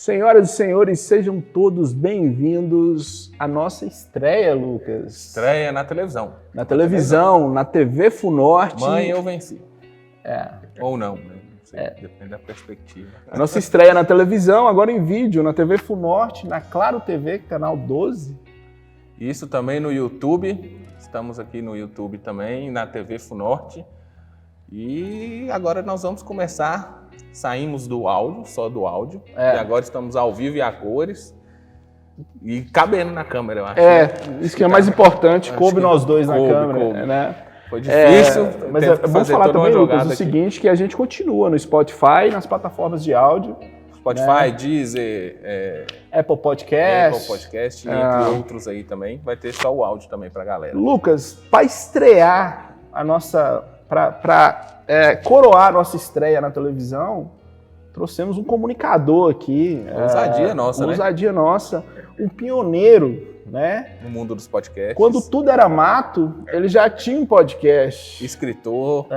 Senhoras e senhores, sejam todos bem-vindos à nossa estreia, Lucas. Estreia na televisão. Na televisão, na TV Funorte. Mãe, eu venci. É. Ou não, né? Não sei, depende da perspectiva. A nossa estreia na televisão, agora em vídeo, na TV Funorte, na Claro TV, canal 12. Isso também no YouTube. Estamos aqui no YouTube também, na TV Funorte. E agora nós vamos começar. Saímos do áudio, só do áudio. E agora estamos ao vivo e a cores. E cabendo na câmera, eu acho. Isso que é mais importante, coube nós dois na câmera. Coube. Né? Foi difícil. Mas vamos falar também, Lucas, o seguinte, que a gente continua no Spotify, nas plataformas de áudio. Spotify, Deezer, Apple Podcast. E entre outros aí também. Vai ter só o áudio também pra galera. Lucas, para estrear a nossa... Para coroar a nossa estreia na televisão, trouxemos um comunicador aqui. Ousadia nossa, né? Ousadia nossa. Um pioneiro, né? No mundo dos podcasts. Quando tudo era mato, ele já tinha um podcast. Escritor.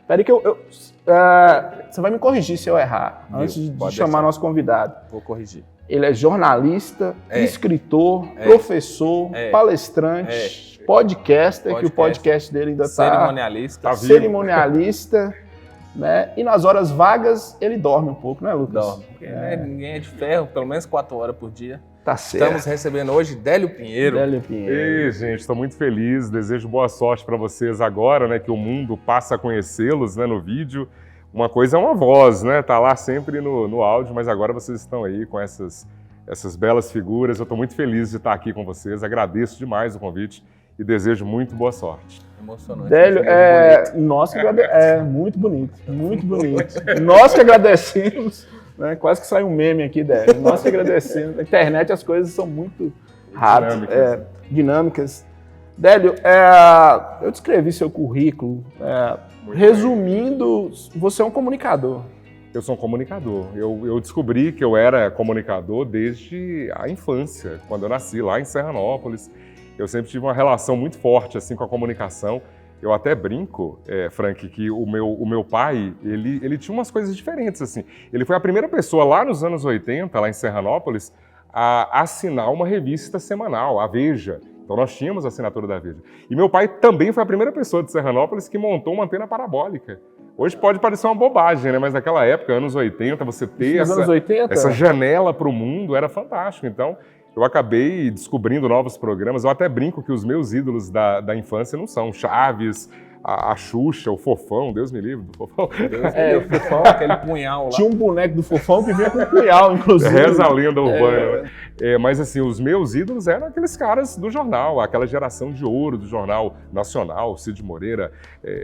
Peraí que você vai me corrigir se eu errar, antes de chamar nosso convidado. Vou corrigir. Ele é jornalista, escritor, professor, palestrante, podcaster, que o podcast dele ainda está... Cerimonialista. Né? E nas horas vagas ele dorme um pouco, né, Lucas? Dorme. Ninguém é de ferro, pelo menos 4 horas por dia. Tá certo. Estamos recebendo hoje Délio Pinheiro. Ei, gente, estou muito feliz. Desejo boa sorte para vocês agora, né, que o mundo passa a conhecê-los, né, no vídeo. Uma coisa é uma voz, né? Tá lá sempre no áudio, mas agora vocês estão aí com essas belas figuras. Eu estou muito feliz de estar aqui com vocês. Agradeço demais o convite e desejo muito boa sorte. Emocionante. Délio, muito bonito, muito bonito. Nós que agradecemos, né? Quase que sai um meme aqui, Délio. Nós que agradecemos. Na internet as coisas são muito rápidas, dinâmicas. Délio, eu descrevi seu currículo. Resumindo, você é um comunicador. Eu sou um comunicador. Eu descobri que eu era comunicador desde a infância, quando eu nasci lá em Serranópolis. Eu sempre tive uma relação muito forte assim, com a comunicação. Eu até brinco, Frank, que o meu pai, ele tinha umas coisas diferentes. Assim. Ele foi a primeira pessoa lá nos anos 80, lá em Serranópolis, a assinar uma revista semanal, a Veja. Então nós tínhamos a assinatura da Veja. E meu pai também foi a primeira pessoa de Serranópolis que montou uma antena parabólica. Hoje pode parecer uma bobagem, né? Mas naquela época, anos 80, você ter essa janela para o mundo era fantástico. Então eu acabei descobrindo novos programas. Eu até brinco que os meus ídolos da infância não são Chaves, a Xuxa, o Fofão, Deus me livre do Fofão. O Fofão, aquele punhal lá. Tinha um boneco do Fofão que vinha com um punhal, inclusive. Reza a lenda urbana. Mas assim, os meus ídolos eram aqueles caras do jornal, aquela geração de ouro do Jornal Nacional, Cid Moreira,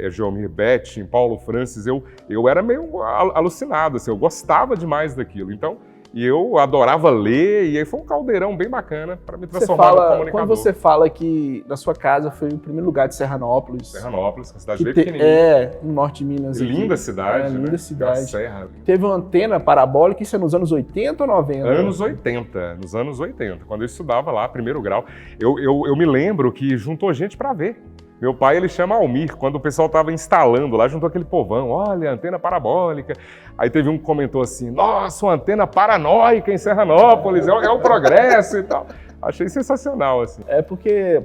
Geomir Betting, Paulo Francis. Eu era meio alucinado, assim, eu gostava demais daquilo. Então, e eu adorava ler, e aí foi um caldeirão bem bacana para me transformar no comunicador. Quando você fala que na sua casa foi o primeiro lugar de Serranópolis. Serranópolis, uma cidade bem pequenininha. No norte de Minas. Linda cidade, linda cidade. Serra. Teve uma antena parabólica, isso é nos anos 80 ou 90? Anos 80, nos anos 80. Quando eu estudava lá, primeiro grau, eu me lembro que juntou gente para ver. Meu pai, ele chama Almir, quando o pessoal estava instalando lá, juntou aquele povão, olha, antena parabólica. Aí teve um que comentou assim, nossa, uma antena paranoica em Serranópolis, é o progresso e tal. Achei sensacional, assim. Porque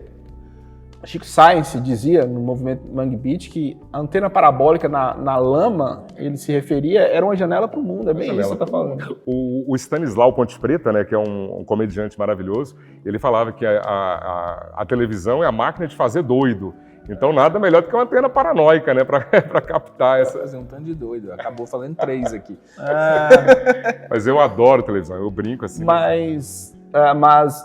Chico Science dizia, no movimento Mangue Beat, que a antena parabólica na lama, ele se referia, era uma janela para o mundo, é bem isso que você está falando. O Stanislau Ponte Preta, né, que é um comediante maravilhoso, ele falava que a televisão é a máquina de fazer doido. Então nada melhor do que uma antena paranoica, né, para captar essa... Fazer um tanto de doido, acabou falando 3 aqui. Mas eu adoro televisão, eu brinco assim. Mas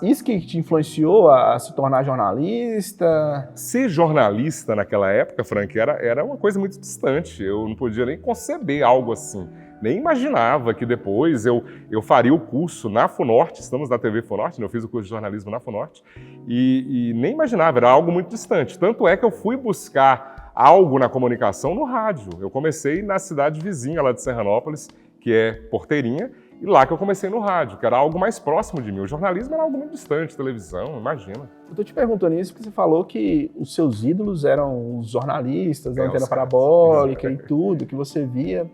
isso que te influenciou a se tornar jornalista? Ser jornalista naquela época, Frank, era uma coisa muito distante. Eu não podia nem conceber algo assim. Nem imaginava que depois eu faria o curso na Funorte, estamos na TV Funorte, né? Eu fiz o curso de jornalismo na Funorte, e nem imaginava, era algo muito distante. Tanto é que eu fui buscar algo na comunicação no rádio. Eu comecei na cidade vizinha lá de Serranópolis, que é Porteirinha, e lá que eu comecei no rádio, que era algo mais próximo de mim. O jornalismo era algo muito distante, televisão, imagina. Eu tô te perguntando isso porque você falou que os seus ídolos eram os jornalistas, a antena parabólica e tudo, que você via.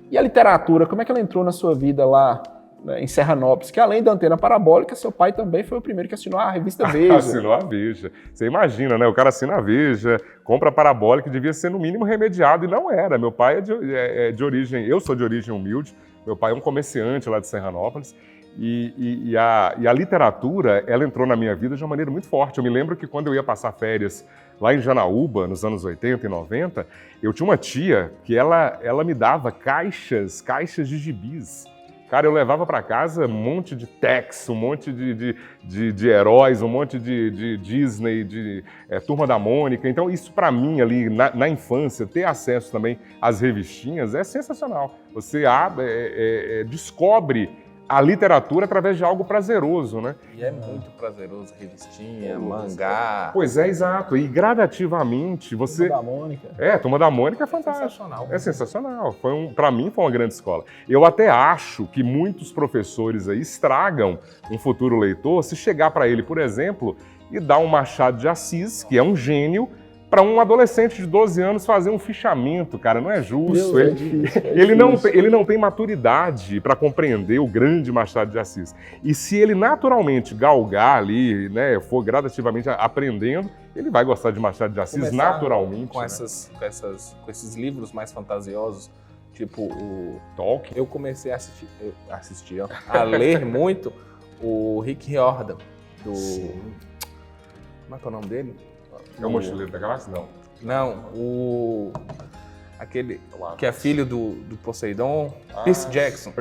E a literatura, como é que ela entrou na sua vida lá né, em Serranópolis, que além da Antena Parabólica, seu pai também foi o primeiro que assinou a revista Veja. Assinou a Veja. Você imagina, né? O cara assina a Veja, compra a Parabólica, devia ser no mínimo remediado, e não era. Meu pai é de origem, eu sou de origem humilde, meu pai é um comerciante lá de Serranópolis, e a literatura, ela entrou na minha vida de uma maneira muito forte. Eu me lembro que quando eu ia passar férias lá em Janaúba, nos anos 80 e 90, eu tinha uma tia que ela me dava caixas de gibis. Cara, eu levava para casa um monte de Tex, um monte de heróis, um monte de Disney, de Turma da Mônica. Então, isso para mim ali, na infância, ter acesso também às revistinhas é sensacional. Você descobre a literatura através de algo prazeroso, né? E é muito prazeroso, revistinha, mangá. Pois é, exato. E gradativamente você... Turma da Mônica. Turma da Mônica é fantástico. Sensacional. É sensacional. Para mim foi uma grande escola. Eu até acho que muitos professores aí estragam um futuro leitor se chegar para ele, por exemplo, e dar um Machado de Assis, que é um gênio, para um adolescente de 12 anos fazer um fichamento, cara, não é justo. Deus, Ele não tem maturidade para compreender o grande Machado de Assis. E se ele naturalmente galgar ali, né, for gradativamente aprendendo, ele vai gostar de Machado de Assis Começar naturalmente. Com, né? com esses livros mais fantasiosos, tipo o Tolkien. Eu comecei a ler muito o Rick Riordan, do... Como é que é o nome dele? É o Mochileiro da Galáxia? Não. Não, aquele que é filho do Poseidon, Percy Jackson.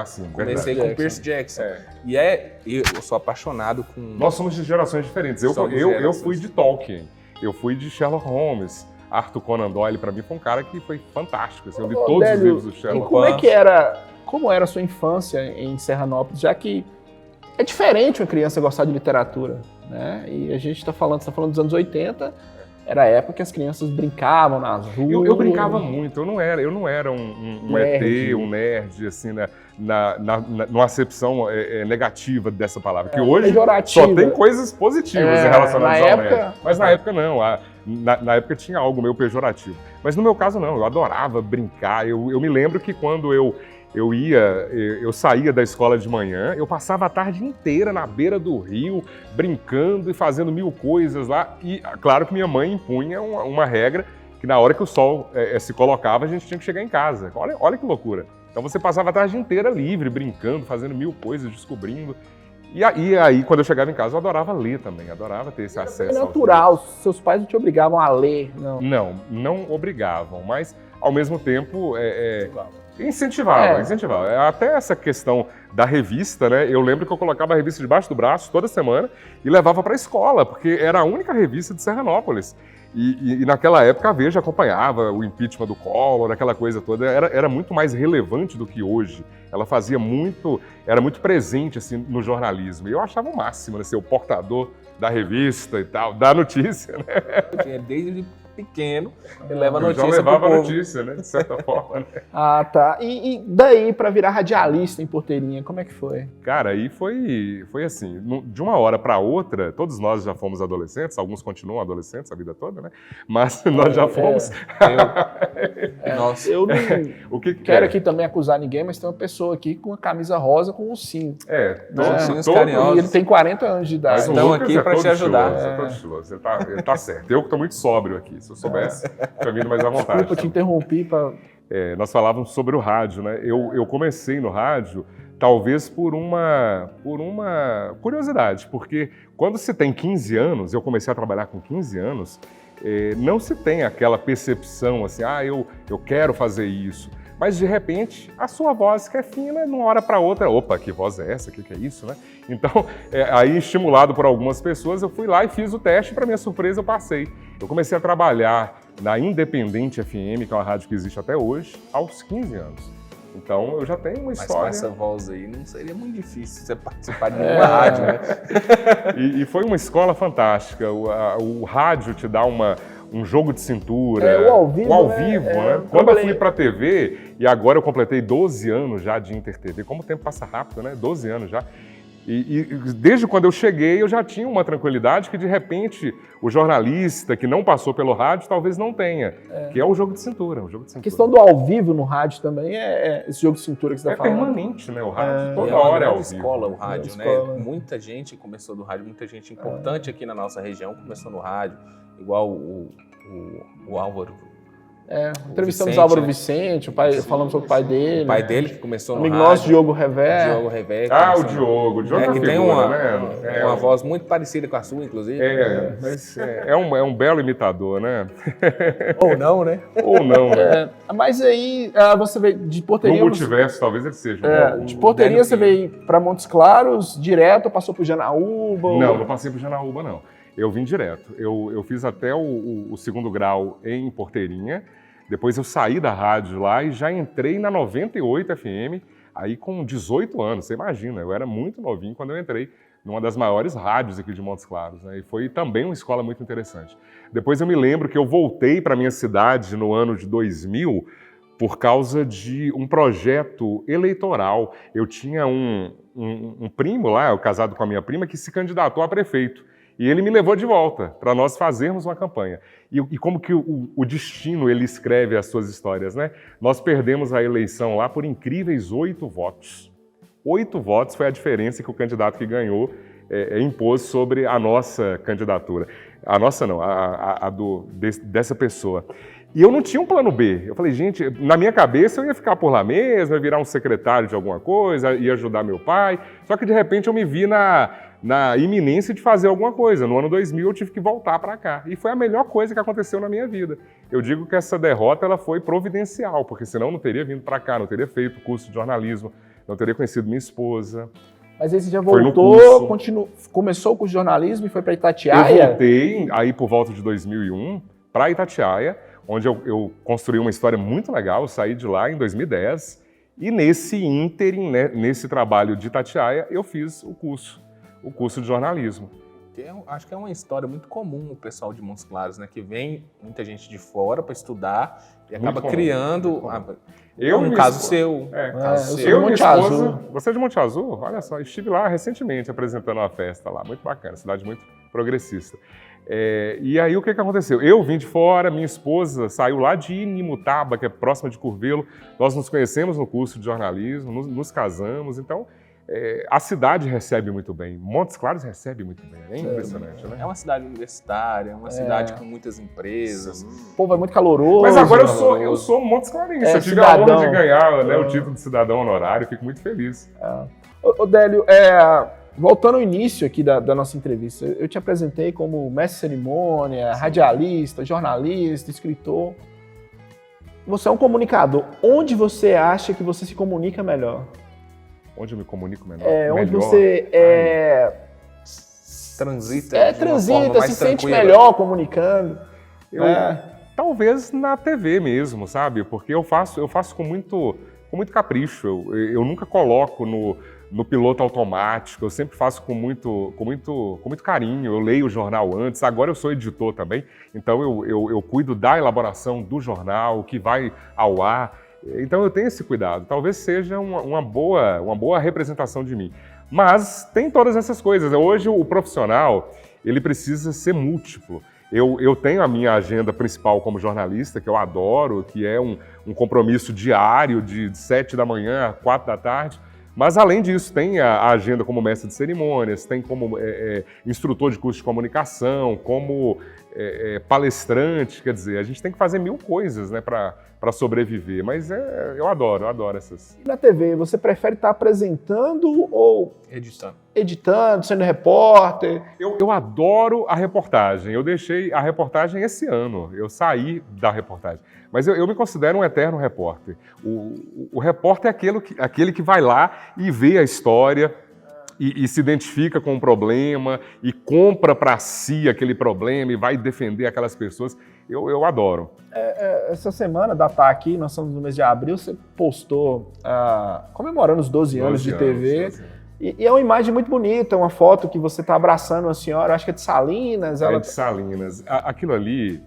Sim, Comecei verdade. com Percy Jackson. É. Eu sou apaixonado com... Nós somos de gerações diferentes. Eu fui de Tolkien, eu fui de Sherlock Holmes. Arthur Conan Doyle, para mim, foi um cara que foi fantástico. Assim, eu li todos os livros do Sherlock Holmes. Como era a sua infância em Serranópolis, já que é diferente uma criança gostar de literatura, né? E a gente está falando dos anos 80, era a época que as crianças brincavam nas ruas. Eu brincava muito, eu não era um ET, um nerd, assim, né? Numa acepção negativa dessa palavra, que hoje só tem coisas positivas relacionadas ao nerd. Mas na época não, na época tinha algo meio pejorativo. Mas no meu caso não, eu adorava brincar. Eu me lembro que quando eu saía da escola de manhã, eu passava a tarde inteira na beira do rio, brincando e fazendo mil coisas lá. E claro que minha mãe impunha uma regra, que na hora que o sol se colocava, a gente tinha que chegar em casa. Olha que loucura. Então você passava a tarde inteira livre, brincando, fazendo mil coisas, descobrindo. E aí, quando eu chegava em casa, eu adorava ler também, adorava ter esse acesso. É natural, seus pais não te obrigavam a ler, não? Não obrigavam, mas ao mesmo tempo... Incentivava. Até essa questão da revista, né? Eu lembro que eu colocava a revista debaixo do braço toda semana e levava para a escola, porque era a única revista de Serranópolis. E naquela época a Veja acompanhava o impeachment do Collor, aquela coisa toda, era muito mais relevante do que hoje. Ela era muito presente assim, no jornalismo. E eu achava o máximo, né? Ser o portador da revista e tal, da notícia, né? Desde pequeno, ele leva a notícia. Já levava a notícia, né? De certa forma, né? Ah, tá. E daí para virar radialista em Porteirinha, como é que foi? Cara, aí foi assim, de uma hora para outra, todos nós já fomos adolescentes, alguns continuam adolescentes a vida toda, né? Mas nós já fomos. Nossa, eu não quero aqui também acusar ninguém, mas tem uma pessoa aqui com uma camisa rosa com um ursinho. Carinhosos. E ele tem 40 anos de idade. Estão aqui para te ajudar. Ele tá certo. Eu que estou muito sóbrio aqui. Se eu soubesse, tinha vindo mais à vontade. Desculpa, te interrompi para... Nós falávamos sobre o rádio, né? Eu comecei no rádio talvez por uma curiosidade, porque quando se tem 15 anos, eu comecei a trabalhar com 15 anos, não se tem aquela percepção assim, eu quero fazer isso. Mas, de repente, a sua voz que é fina, de uma hora para outra, opa, que voz é essa? O que é isso, né? Então, aí, estimulado por algumas pessoas, eu fui lá e fiz o teste e, para minha surpresa, eu passei. Eu comecei a trabalhar na Independente FM, que é uma rádio que existe até hoje, aos 15 anos. Então, eu já tenho uma história... Mas com essa voz aí, não seria muito difícil você participar de nenhuma rádio, né? E foi uma escola fantástica. O rádio te dá um jogo de cintura, o ao vivo, né? Quando eu fui para a TV, e agora eu completei 12 anos já de Inter TV, como o tempo passa rápido, né? 12 anos já. E desde quando eu cheguei, eu já tinha uma tranquilidade que, de repente, o jornalista que não passou pelo rádio talvez não tenha, que é o jogo de cintura. A questão do ao vivo no rádio também é esse jogo de cintura que você está falando. É permanente, né? O rádio toda uma hora é ao grande vivo. escola, o rádio, né? Escola. Muita gente começou do rádio, muita gente importante aqui na nossa região começou no rádio, igual o Álvaro. Entrevistamos Vicente, Álvaro né? Vicente, falamos sobre o pai dele. O pai dele que começou no amigo rádio. nosso, Diogo Rever. Diogo Rever. Ah, o começou no- Diogo. O Diogo é que uma tem figura, uma, né? uma voz muito parecida com a sua, inclusive. Mas é um belo imitador, né? Ou não, né? Ou não, né? Mas aí você veio de No Porteirinha. multiverso, talvez ele seja. De Porteirinha você veio para Montes Claros direto, passou por Janaúba? Não passei por Janaúba, não. Eu vim direto. Eu fiz até o segundo grau em Porteirinha. Depois eu saí da rádio lá e já entrei na 98 FM, aí com 18 anos. Você imagina, eu era muito novinho quando eu entrei numa das maiores rádios aqui de Montes Claros, né? E foi também uma escola muito interessante. Depois eu me lembro que eu voltei para minha cidade no ano de 2000 por causa de um projeto eleitoral. Eu tinha um primo lá, eu casado com a minha prima, que se candidatou a prefeito. E ele me levou de volta para nós fazermos uma campanha. E como que o destino, ele escreve as suas histórias, né? Nós perdemos a eleição lá por incríveis 8 votos. 8 votos foi a diferença que o candidato que ganhou impôs sobre a nossa candidatura. A nossa não, dessa pessoa. E eu não tinha um plano B. Eu falei, gente, na minha cabeça eu ia ficar por lá mesmo, ia virar um secretário de alguma coisa, ia ajudar meu pai. Só que de repente eu me vi na iminência de fazer alguma coisa. No ano 2000 eu tive que voltar para cá. E foi a melhor coisa que aconteceu na minha vida. Eu digo que essa derrota ela foi providencial, porque senão eu não teria vindo para cá, não teria feito o curso de jornalismo, não teria conhecido minha esposa. Mas aí você já Foi no voltou, curso. começou o curso de jornalismo e foi para Itatiaia? Eu voltei aí por volta de 2001 para Itatiaia, onde eu construí uma história muito legal. Eu saí de lá em 2010 e nesse ínterim, né, nesse trabalho de Itatiaia, eu fiz o curso de jornalismo. Acho que é uma história muito comum o pessoal de Montes Claros, né? Que vem muita gente de fora para estudar e acaba criando. No caso seu. Eu Monte Azul. Você é de Monte Azul? Olha só, estive lá recentemente apresentando uma festa lá, muito bacana, cidade muito progressista. E aí o que aconteceu? Eu vim de fora, minha esposa saiu lá de Inimutaba, que é próxima de Curvelo. Nós nos conhecemos no curso de jornalismo, nos casamos, então a cidade recebe muito bem. Montes Claros recebe muito bem, é impressionante, né? É uma cidade universitária, é uma cidade com muitas empresas. O povo é muito caloroso. Mas agora eu sou Montes Clarense, eu tive a honra de ganhar, né, o título de cidadão honorário, fico muito feliz. Ô Délio, voltando ao início aqui da nossa entrevista, eu te apresentei como mestre de cerimônia, radialista, jornalista, escritor. Você é um comunicador. Onde você acha que você se comunica melhor? Onde eu me comunico melhor? Onde você transita se sente melhor comunicando. Talvez na TV mesmo, sabe? Porque eu faço com muito capricho. Eu nunca coloco no piloto automático, eu sempre faço com muito carinho. Eu leio o jornal antes, agora eu sou editor também, então eu cuido da elaboração do jornal, que vai ao ar. Então eu tenho esse cuidado. Talvez seja uma boa representação de mim. Mas tem todas essas coisas. Hoje o profissional, ele precisa ser múltiplo. Eu tenho a minha agenda principal como jornalista, que eu adoro, que é um compromisso diário de 7 da manhã a 4 da tarde. Mas, além disso, tem a agenda como mestre de cerimônias, tem como instrutor de curso de comunicação, como palestrante, quer dizer, a gente tem que fazer 1000 coisas, né, para sobreviver, mas eu adoro essas. Na TV, você prefere estar apresentando ou editando, sendo repórter? Eu adoro a reportagem, eu deixei a reportagem esse ano, eu saí da reportagem, mas eu me considero um eterno repórter. O repórter é aquele que vai lá e vê a história, e se identifica com um problema e compra para si aquele problema e vai defender aquelas pessoas. Eu adoro. Essa semana da TAC, nós estamos no mês de abril, você postou comemorando os 12 anos de TV. E é uma imagem muito bonita, uma foto que você está abraçando uma senhora, acho que é de Salinas. É de Salinas. Aquilo ali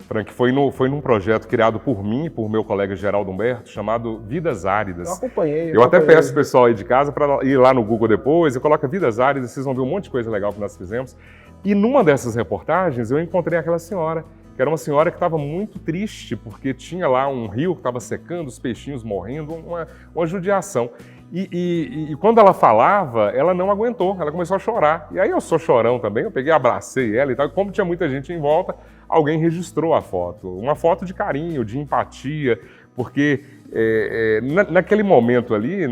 Frank, foi num projeto criado por mim e por meu colega Geraldo Humberto, chamado Vidas Áridas. Eu acompanhei. Eu até peço o pessoal aí de casa para ir lá no Google depois e coloca Vidas Áridas, vocês vão ver um monte de coisa legal que nós fizemos. E numa dessas reportagens eu encontrei aquela senhora, que era uma senhora que estava muito triste, porque tinha lá um rio que estava secando, os peixinhos morrendo, uma judiação. E quando ela falava, ela não aguentou, ela começou a chorar. E aí eu sou chorão também, eu peguei, abracei ela e tal. E como tinha muita gente em volta, alguém registrou a foto. Uma foto de carinho, de empatia, porque naquele momento ali,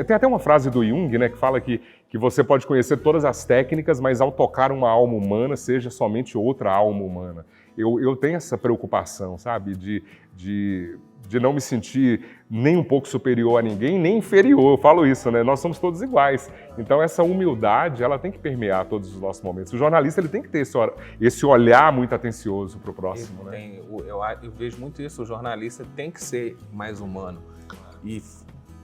tem até uma frase do Jung, né, que fala que você pode conhecer todas as técnicas, mas ao tocar uma alma humana, seja somente outra alma humana. Eu tenho essa preocupação, sabe, de não me sentir nem um pouco superior a ninguém, nem inferior. Eu falo isso, né? Nós somos todos iguais. Então essa humildade, ela tem que permear todos os nossos momentos. O jornalista, ele tem que ter esse olhar muito atencioso para o próximo, né? Eu vejo muito isso. O jornalista tem que ser mais humano. E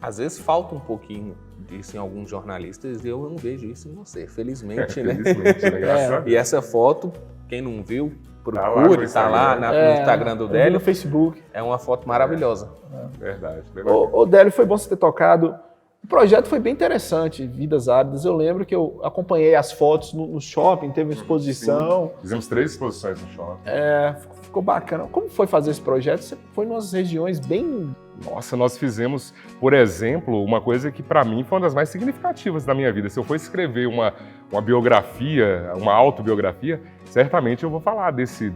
às vezes falta um pouquinho disso em alguns jornalistas e eu não vejo isso em você, felizmente, né? Felizmente, né? E essa foto, quem não viu, procure, tá lá no Instagram do Délio. No Facebook. É uma foto maravilhosa. Verdade. Ô Délio, foi bom você ter tocado. O projeto foi bem interessante, Vidas Áridas. Eu lembro que eu acompanhei as fotos no shopping, teve uma exposição. Sim. Fizemos 3 exposições no shopping. Ficou bacana. Como foi fazer esse projeto? Você foi em umas regiões bem... Nossa, nós fizemos, por exemplo, uma coisa que para mim foi uma das mais significativas da minha vida. Se eu for escrever uma biografia, uma autobiografia, certamente eu vou falar desse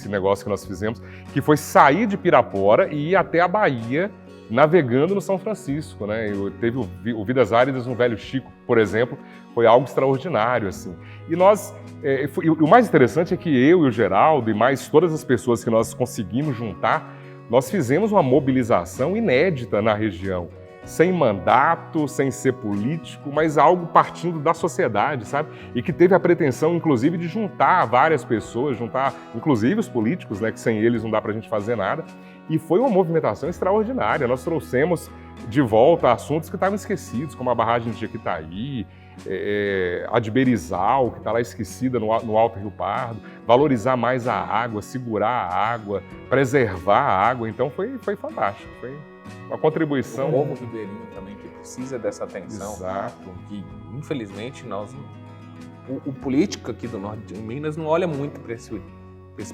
negócio que nós fizemos, que foi sair de Pirapora e ir até a Bahia, navegando no São Francisco, né? Teve o Vidas Áridas no Velho Chico, por exemplo, foi algo extraordinário, assim. E o mais interessante é que eu e o Geraldo e mais todas as pessoas que nós conseguimos juntar, nós fizemos uma mobilização inédita na região, sem mandato, sem ser político, mas algo partindo da sociedade, sabe? E que teve a pretensão, inclusive, de juntar várias pessoas, juntar, inclusive, os políticos, né? Que sem eles não dá pra gente fazer nada. E foi uma movimentação extraordinária. Nós trouxemos de volta assuntos que estavam esquecidos, como a barragem de Jequitaí, a de Berizal, que está lá esquecida no Alto Rio Pardo, valorizar mais a água, segurar a água, preservar a água. Então foi fantástico, foi uma contribuição. O povo ribeirinho também, que precisa dessa atenção. Exato. Que, infelizmente, o político aqui do norte de Minas não olha muito para esse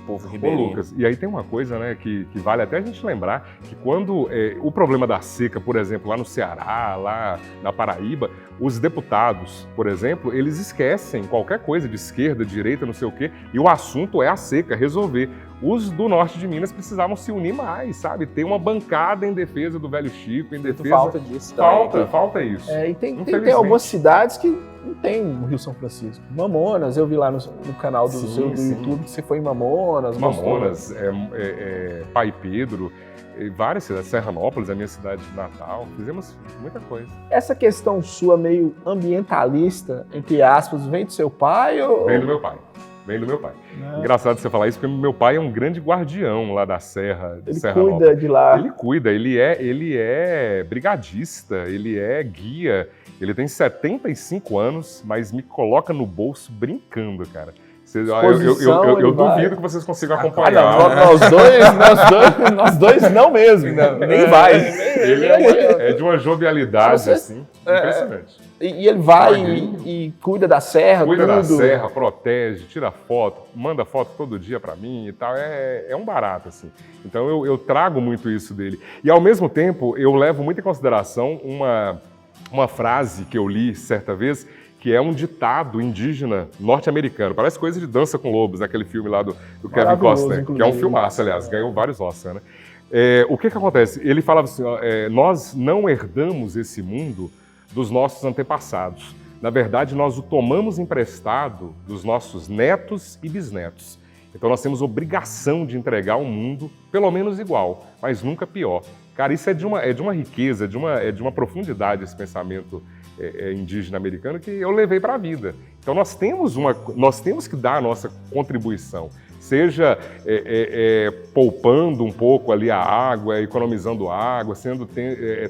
povo ribeirinho. Ô, Lucas, e aí tem uma coisa, né, que vale até a gente lembrar, que quando o problema da seca, por exemplo, lá no Ceará, lá na Paraíba, os deputados, por exemplo, eles esquecem qualquer coisa de esquerda, direita, não sei o quê, e o assunto é a seca, resolver. Os do norte de Minas precisavam se unir mais, sabe? Ter uma bancada em defesa do Velho Chico, em defesa... Falta disso também. Falta isso. E tem algumas cidades que não tem no Rio São Francisco. Mamonas, eu vi lá no canal do YouTube que você foi em Mamonas. Mamonas, Pai Pedro, várias cidades, Serranópolis, a minha cidade natal, fizemos muita coisa. Essa questão sua meio ambientalista, entre aspas, vem do seu pai ou... Vem do meu pai. Engraçado você falar isso, porque meu pai é um grande guardião lá da Serra de Serranópolis. Ele cuida de lá. Ele cuida, ele é brigadista, ele é guia, ele tem 75 anos, mas me coloca no bolso brincando, cara. Eu duvido que vocês consigam acompanhar. Nós dois não mesmo, nem vai. Ele é de uma jovialidade, assim, impressionante. E ele vai e cuida da serra, cuida da serra, protege, tira foto, manda foto todo dia pra mim e tal. É um barato, assim. Então eu trago muito isso dele. E ao mesmo tempo, eu levo muito em consideração uma frase que eu li certa vez, que é um ditado indígena norte-americano. Parece coisa de Dança com Lobos, aquele filme lá do Kevin Costner, que é um filmaço, aliás, ganhou vários Oscars, né? O que acontece? Ele falava assim, nós não herdamos esse mundo dos nossos antepassados. Na verdade, nós o tomamos emprestado dos nossos netos e bisnetos. Então nós temos obrigação de entregar um mundo pelo menos igual, mas nunca pior. Cara, isso é de uma riqueza, de uma profundidade esse pensamento indígena americano que eu levei para a vida. Então nós temos que dar a nossa contribuição. seja poupando um pouco ali a água, economizando água,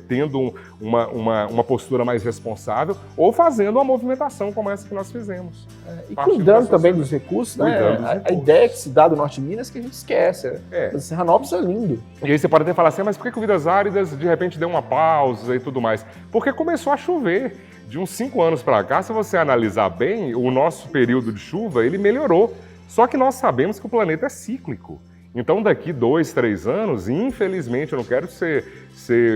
tendo uma postura mais responsável, ou fazendo uma movimentação como essa que nós fizemos. E cuidando também dos recursos, né? A ideia que se dá do Norte de Minas é que a gente esquece. Serranópolis é lindo. E aí você pode até falar assim, mas por que o Vidas Áridas de repente deu uma pausa e tudo mais? Porque começou a chover. De uns 5 anos para cá, se você analisar bem, o nosso período de chuva, ele melhorou. Só que nós sabemos que o planeta é cíclico. Então, daqui 2, 3 anos, infelizmente, eu não quero ser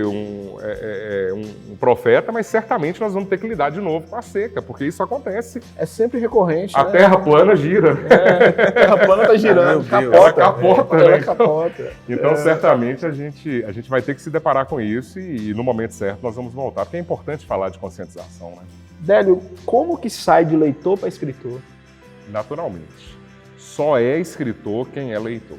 um profeta, mas certamente nós vamos ter que lidar de novo com a seca, porque isso acontece. É sempre recorrente, A Terra plana gira. A Terra plana está girando, ela capota, né? Ela capota. Então, certamente, a gente vai ter que se deparar com isso e no momento certo nós vamos voltar, porque é importante falar de conscientização, né? Délio, como que sai de leitor para escritor? Naturalmente. Só é escritor quem é leitor.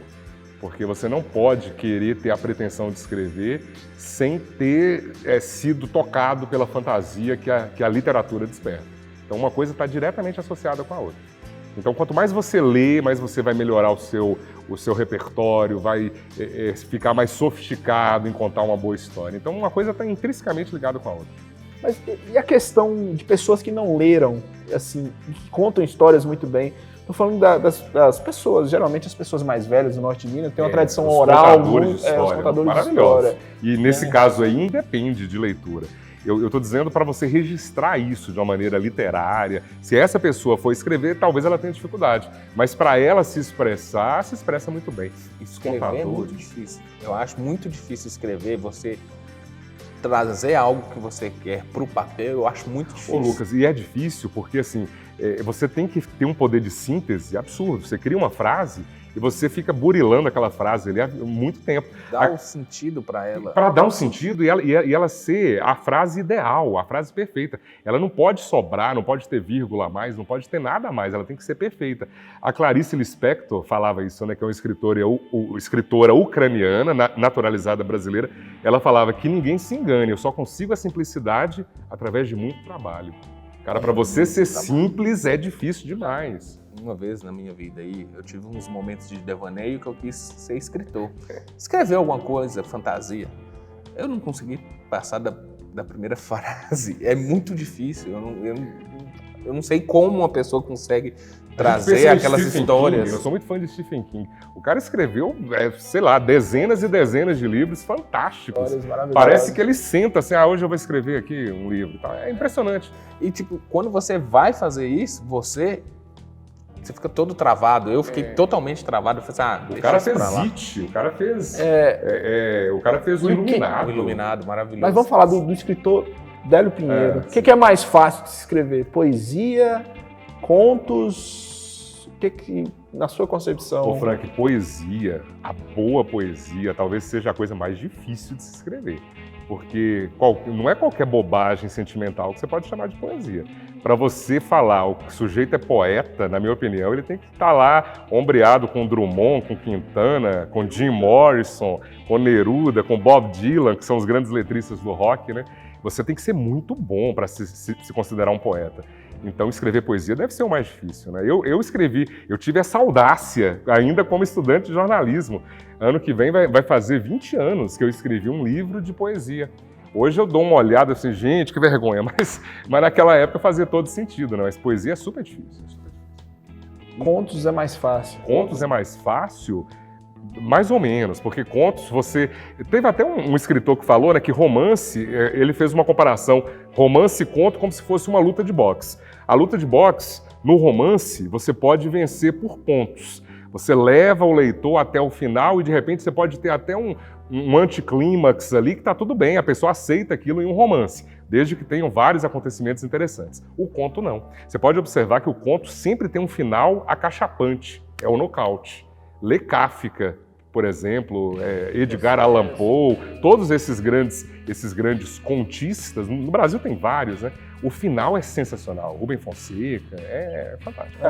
Porque você não pode querer ter a pretensão de escrever sem ter sido tocado pela fantasia que a literatura desperta. Então, uma coisa está diretamente associada com a outra. Então, quanto mais você lê, mais você vai melhorar o seu repertório, vai ficar mais sofisticado em contar uma boa história. Então, uma coisa está intrinsecamente ligada com a outra. Mas e a questão de pessoas que não leram, assim, que contam histórias muito bem? Estou falando das pessoas, geralmente as pessoas mais velhas do Norte de Minas têm uma tradição oral, os contadores de história. E nesse caso aí, independe de leitura. Eu estou dizendo para você registrar isso de uma maneira literária. Se essa pessoa for escrever, talvez ela tenha dificuldade. Mas para ela se expressa muito bem. Escrever é muito difícil. Eu acho muito difícil escrever, você trazer algo que você quer para o papel, eu acho muito difícil. Ô, Lucas, e é difícil porque, assim, você tem que ter um poder de síntese absurdo. Você cria uma frase e você fica burilando aquela frase ali há muito tempo. Dá um sentido para ela. Para dar um sentido e ela ser a frase ideal, a frase perfeita. Ela não pode sobrar, não pode ter vírgula a mais, não pode ter nada a mais, ela tem que ser perfeita. A Clarice Lispector falava isso, né, que é uma escritora ucraniana, naturalizada brasileira. Ela falava que ninguém se engane, eu só consigo a simplicidade através de muito trabalho. Cara, para você ser simples é difícil demais. Uma vez na minha vida aí, eu tive uns momentos de devaneio que eu quis ser escritor. Escrever alguma coisa, fantasia. Eu não consegui passar da primeira frase. É muito difícil. Eu não sei como uma pessoa consegue trazer aquelas histórias. King. Eu sou muito fã de Stephen King. O cara escreveu, sei lá, dezenas e dezenas de livros fantásticos. Parece que ele senta assim, hoje eu vou escrever aqui um livro. É impressionante. E tipo, quando você vai fazer isso, você fica todo travado. Eu fiquei totalmente travado. Eu falei, o cara fez It, o cara fez o Iluminado. O Iluminado, maravilhoso. Mas vamos falar do escritor Délio Pinheiro. O que é mais fácil de se escrever? Poesia, contos? O que na sua concepção? Ô, Frank, poesia, a boa poesia, talvez seja a coisa mais difícil de se escrever. Porque não é qualquer bobagem sentimental que você pode chamar de poesia. Para você falar o sujeito é poeta, na minha opinião, ele tem que estar lá ombreado com Drummond, com Quintana, com Jim Morrison, com Neruda, com Bob Dylan, que são os grandes letristas do rock, né? Você tem que ser muito bom para se considerar um poeta. Então, escrever poesia deve ser o mais difícil, né? Eu tive essa audácia, ainda como estudante de jornalismo. Ano que vem vai fazer 20 anos que eu escrevi um livro de poesia. Hoje eu dou uma olhada assim, gente, que vergonha, mas naquela época fazia todo sentido, né? Mas poesia é super difícil. Contos é mais fácil. Contos é mais fácil? Mais ou menos, porque contos você... Teve até um escritor que falou, né, que romance, ele fez uma comparação, romance e conto como se fosse uma luta de boxe. A luta de boxe, no romance, você pode vencer por pontos. Você leva o leitor até o final e, de repente, você pode ter até um anticlímax ali que está tudo bem, a pessoa aceita aquilo em um romance, desde que tenham vários acontecimentos interessantes. O conto não. Você pode observar que o conto sempre tem um final acachapante, é o nocaute. Lê Kafka, por exemplo, Edgar Allan Poe, todos esses grandes contistas, no Brasil tem vários, né? O final é sensacional. Rubem Fonseca, é fantástico.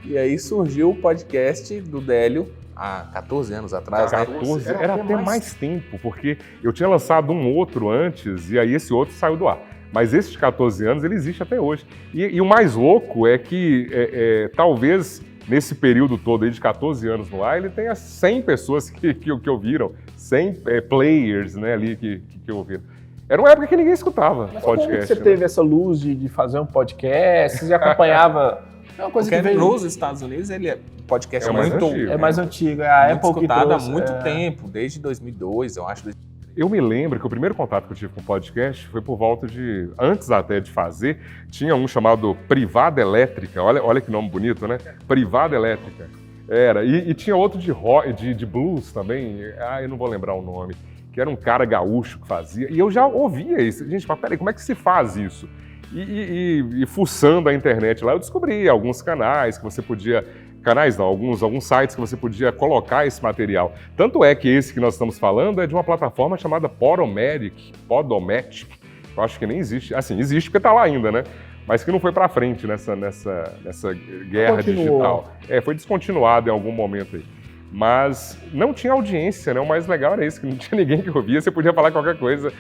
E aí surgiu o podcast do Délio há 14 anos atrás. 14, era até mais tempo, porque eu tinha lançado um outro antes e aí esse outro saiu do ar. Mas esse de 14 anos, ele existe até hoje. E o mais louco é que talvez nesse período todo aí de 14 anos no ar, ele tem as 100 pessoas que ouviram, 100 players, né, ali que ouviram. Era uma época que ninguém escutava Mas podcast. como que você teve essa luz de fazer um podcast? Você já acompanhava? É uma coisa Porque que veio... nos Estados Unidos o podcast É mais muito, antigo. É mais antigo, é a muito Apple que escutado há trouxe, muito tempo, desde 2002, eu acho. Eu me lembro que o primeiro contato que eu tive com o podcast foi por volta de, antes até de fazer, tinha um chamado Privada Elétrica, olha que nome bonito, né? Privada Elétrica. Era, e tinha outro de blues também, eu não vou lembrar o nome, que era um cara gaúcho que fazia, e eu já ouvia isso. Gente, mas peraí, como é que se faz isso? E fuçando a internet lá, eu descobri alguns canais que você podia... Canais não, alguns sites que você podia colocar esse material. Tanto é que esse que nós estamos falando é de uma plataforma chamada Podomatic. Eu acho que nem existe. Assim, existe porque está lá ainda, né? Mas que não foi para frente nessa guerra digital. Foi descontinuado em algum momento aí. Mas não tinha audiência, né? O mais legal era isso, que não tinha ninguém que ouvia, você podia falar qualquer coisa.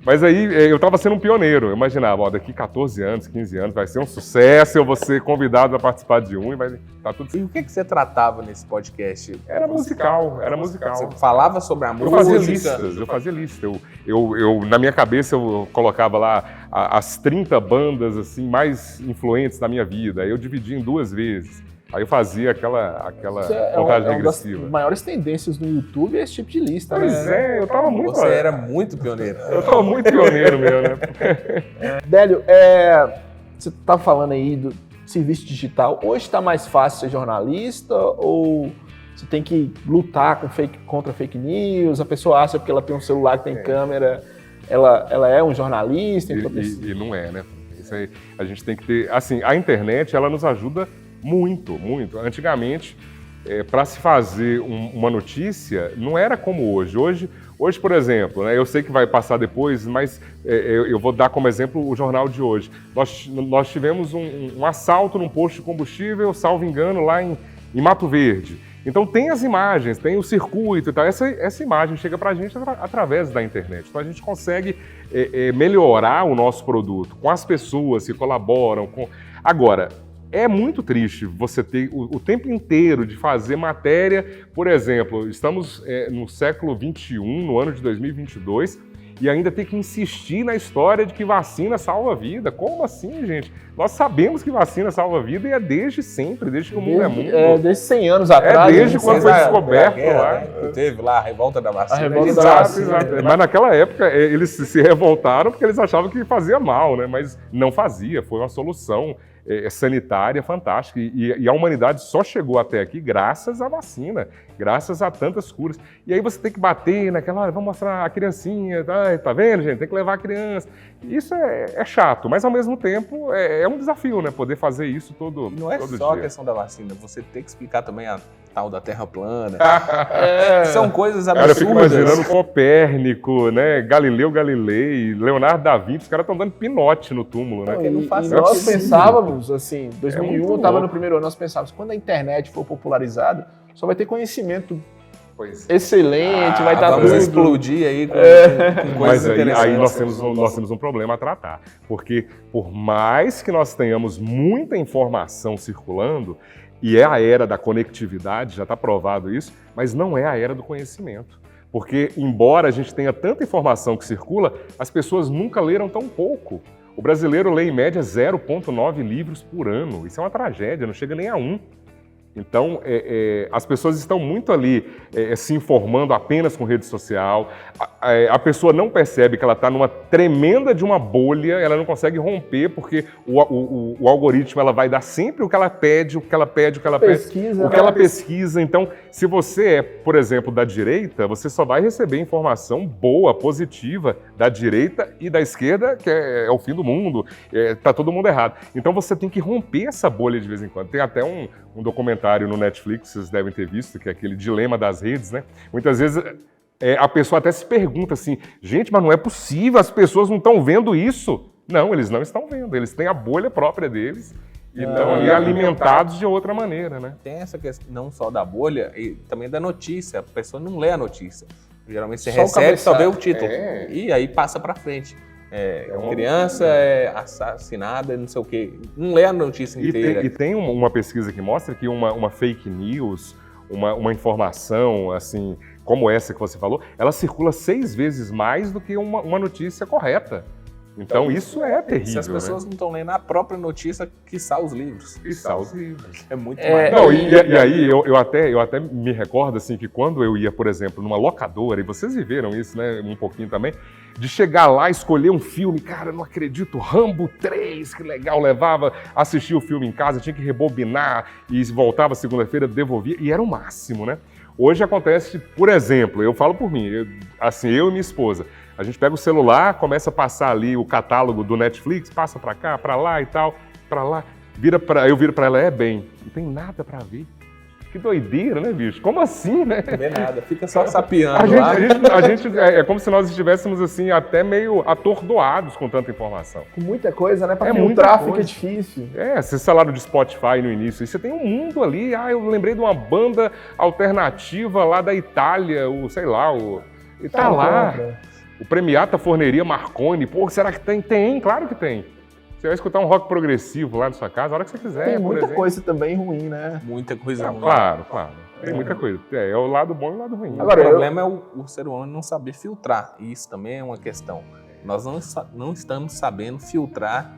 Mas aí eu estava sendo um pioneiro, eu imaginava, daqui 14 anos, 15 anos vai ser um sucesso, eu vou ser convidado a participar de um e vai estar tudo certo. E o que você tratava nesse podcast? Era musical. Você falava sobre a música? Eu fazia lista. Eu, na minha cabeça, eu colocava lá as 30 bandas assim, mais influentes da minha vida, eu dividia em 2 vezes. Aí eu fazia aquela contagem regressiva. Uma das maiores tendências no YouTube é esse tipo de lista, pois né? Eu tava muito... Você era muito pioneiro. Eu tava muito pioneiro mesmo, né? Délio, você tá falando aí do serviço digital. Hoje está mais fácil ser jornalista ou você tem que lutar contra fake news? A pessoa acha porque ela tem um celular que tem câmera, ela é um jornalista? E não é, né? Isso aí, a gente tem que ter... Assim, a internet, ela nos ajuda muito, muito. Antigamente, para se fazer uma notícia, não era como hoje. Hoje, por exemplo, né, eu sei que vai passar depois, mas eu vou dar como exemplo o jornal de hoje. Nós tivemos um assalto num posto de combustível, salvo engano, lá em Mato Verde. Então tem as imagens, tem o circuito e tal. Essa imagem chega para a gente através da internet. Então a gente consegue melhorar o nosso produto com as pessoas que colaboram. Agora, é muito triste você ter o tempo inteiro de fazer matéria. Por exemplo, estamos no século XXI, no ano de 2022, e ainda ter que insistir na história de que vacina salva a vida. Como assim, gente? Nós sabemos que vacina salva a vida e é desde sempre, desde que o mundo é mundo. Desde 100 anos atrás. Desde quando foi descoberto lá. Né? Teve lá a revolta da vacina. Exato. Mas naquela época eles se revoltaram porque eles achavam que fazia mal, né? Mas não fazia, foi uma solução sanitária fantástica. E a humanidade só chegou até aqui graças à vacina, graças a tantas curas. E aí você tem que bater naquela hora, vamos mostrar a criancinha, tá vendo, gente? Tem que levar a criança. Isso é chato, mas ao mesmo tempo é um desafio, né? Poder fazer isso todo dia. Não é só a questão da vacina, você tem que explicar também a tal da Terra plana. São coisas absurdas. Cara, eu fico imaginando Copérnico, né? Galileu Galilei, Leonardo da Vinci, os caras estão dando pinote no túmulo, né? Nós pensávamos, assim, 2001 eu estava no primeiro ano, nós pensávamos, quando a internet for popularizada, só vai ter conhecimento excelente, vai estar vamos tudo... explodir aí com coisas interessantes. Aí nós temos um problema a tratar, porque por mais que nós tenhamos muita informação circulando, e é a era da conectividade, já está provado isso, mas não é a era do conhecimento. Porque, embora a gente tenha tanta informação que circula, as pessoas nunca leram tão pouco. O brasileiro lê, em média, 0,9 livros por ano. Isso é uma tragédia, não chega nem a 1. Então, as pessoas estão muito ali se informando apenas com rede social. A pessoa não percebe que ela está numa tremenda de uma bolha, ela não consegue romper, porque o algoritmo ela vai dar sempre o que ela pede, o que ela pesquisa. Então, se você é, por exemplo, da direita, você só vai receber informação boa, positiva da direita e da esquerda, que é o fim do mundo, está todo mundo errado. Então, você tem que romper essa bolha de vez em quando. Tem até um documentário no Netflix, vocês devem ter visto, que é aquele dilema das redes, né? Muitas vezes a pessoa até se pergunta assim, gente, mas não é possível, as pessoas não estão vendo isso. Não, eles não estão vendo, eles têm a bolha própria deles e estão ali alimentados de outra maneira, né? Tem essa questão não só da bolha, e também da notícia, a pessoa não lê a notícia. Geralmente você Só recebe, só vê o título, e aí passa para frente. criança é assassinada, não sei o quê. Não lê a notícia inteira. E tem uma pesquisa que mostra que uma fake news, uma informação assim, como essa que você falou, ela circula 6 vezes mais do que uma notícia correta. Então isso é terrível. Se as pessoas não estão lendo a própria notícia, quiçá os livros. Quiçá os livros. É muito mais. Não, e aí eu até me recordo assim que quando eu ia, por exemplo, numa locadora, e vocês viveram isso, né, um pouquinho também, de chegar lá, escolher um filme, cara, não acredito, Rambo 3, que legal, levava, assistia o filme em casa, tinha que rebobinar e voltava segunda-feira, devolvia, e era o máximo, né? Hoje acontece, por exemplo, eu falo por mim, eu e minha esposa, a gente pega o celular, começa a passar ali o catálogo do Netflix, passa pra cá, pra lá e tal, pra lá, eu viro pra ela, não tem nada pra ver. Que doideira, né, bicho? Como assim, né? Não vê nada, fica só sapeando a gente é como se nós estivéssemos, assim, até meio atordoados com tanta informação. Com muita coisa, né? Pra filtrar fica difícil. Vocês falaram de Spotify no início, e você tem um mundo ali, eu lembrei de uma banda alternativa lá da Itália, e tá lá. O Premiata Forneria Marconi, pô, será que tem? Tem, claro que tem. Você vai escutar um rock progressivo lá na sua casa, a hora que você quiser. Tem muita coisa também ruim, né? Muita coisa ruim. Claro. Tem muita coisa. É o lado bom e o lado ruim. Agora, o problema é o ser humano não saber filtrar. E isso também é uma questão. Nós não estamos sabendo filtrar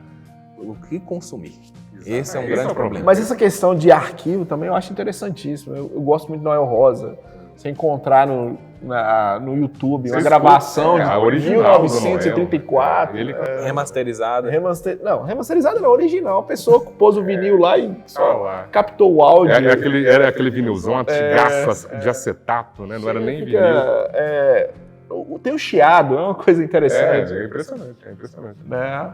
o que consumir. Esse é um grande problema. Mas essa questão de arquivo também eu acho interessantíssimo. Eu gosto muito de Noel Rosa. Você encontrar no YouTube uma gravação de 1934. Remasterizada. Remasterizada não, original. A pessoa pôs o vinil lá e só captou o áudio. Era aquele vinilzão antigaço de acetato, né? Não era nem vinil. Tem o chiado, é uma coisa interessante. É impressionante. Né?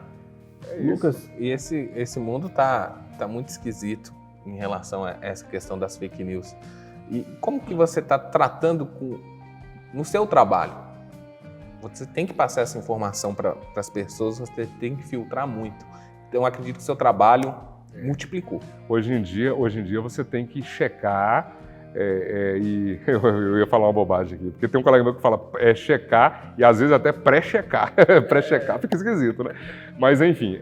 Lucas, e esse mundo tá muito esquisito em relação a essa questão das fake news. E como que você está tratando no seu trabalho? Você tem que passar essa informação para as pessoas, você tem que filtrar muito. Então, eu acredito que o seu trabalho multiplicou. Hoje em dia você tem que checar, e eu ia falar uma bobagem aqui, porque tem um colega meu que fala checar e às vezes até pré-checar. Pré-checar fica esquisito, né? Mas enfim,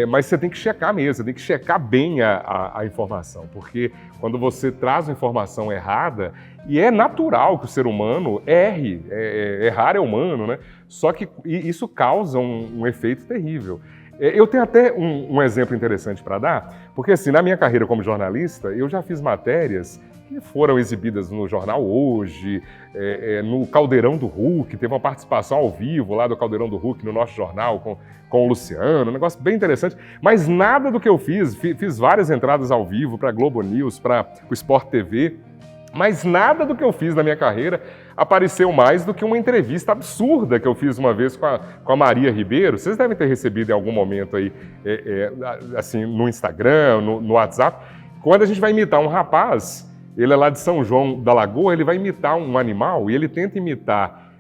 mas você tem que checar mesmo, você tem que checar bem a informação, porque quando você traz uma informação errada, e é natural que o ser humano erre, errar é humano, né? Só que isso causa um efeito terrível. Eu tenho até um exemplo interessante para dar, porque assim, na minha carreira como jornalista, eu já fiz matérias que foram exibidas no Jornal Hoje, no Caldeirão do Hulk, teve uma participação ao vivo lá do Caldeirão do Hulk no nosso jornal com o Luciano, um negócio bem interessante, mas nada do que eu fiz várias entradas ao vivo para a Globo News, para o Sport TV, mas nada do que eu fiz na minha carreira apareceu mais do que uma entrevista absurda que eu fiz uma vez com a Maria Ribeiro. Vocês devem ter recebido em algum momento aí, assim, no Instagram, no WhatsApp, quando a gente vai imitar um rapaz. Ele é lá de São João da Lagoa, ele vai imitar um animal e ele tenta imitar